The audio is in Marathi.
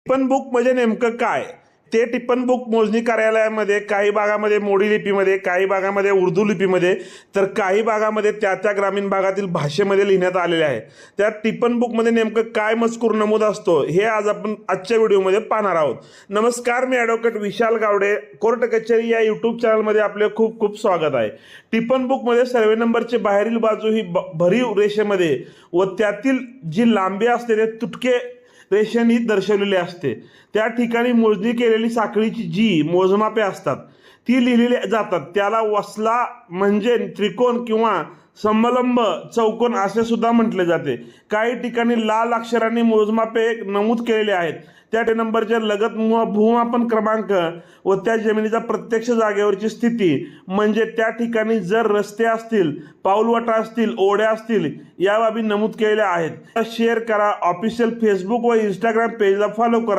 टिप्पण बुक म्हणजे नेमकं काय? ते टिप्पण बुक मोजणी कार्यालयामध्ये काही भागामध्ये मोडी लिपीमध्ये, काही भागामध्ये उर्दू लिपीमध्ये, तर काही भागामध्ये त्या ग्रामीण भागातील भाषेमध्ये लिहिण्यात आलेले आहे. त्या टिप्पण बुकमध्ये नेमकं काय मजकूर नमूद असतो हे आज आपण आजच्या व्हिडिओमध्ये पाहणार आहोत. नमस्कार, मी ॲडव्होकेट विशाल गावडे, कोर्ट कचेरी या यूट्यूब चॅनलमध्ये आपले खूप खूप स्वागत आहे. टिप्पण बुकमध्ये सर्वे नंबरची बाहेरील बाजू ही भरीव रेषेमध्ये व त्यातील जी लांबी असते ते तुटके रेषेने दर्शवलेली असते. त्या ठिकाणी मोजणी केलेली साखळीची जी मोजमापे असतात ती लिहिलेली जातात. त्याला वसला म्हणजे त्रिकोण किंवा समलंब चौकोन असे सुद्धा म्हटले जाते. काही ठिकाणी लाल अक्षरांनी मोजमापे नमूद केलेले आहेत. त्या नंबरच्या लगत भूमापन क्रमांक व त्या जमिनीचा प्रत्यक्ष जागेवरची स्थिती, म्हणजे त्या ठिकाणी जर रस्ते असतील, पाऊलवाटा असतील, ओढ्या असतील, या बाबी नमूद केलेल्या आहेत. शेअर करा. ऑफिशियल फेसबुक व इंस्टाग्राम पेजला फॉलो करा.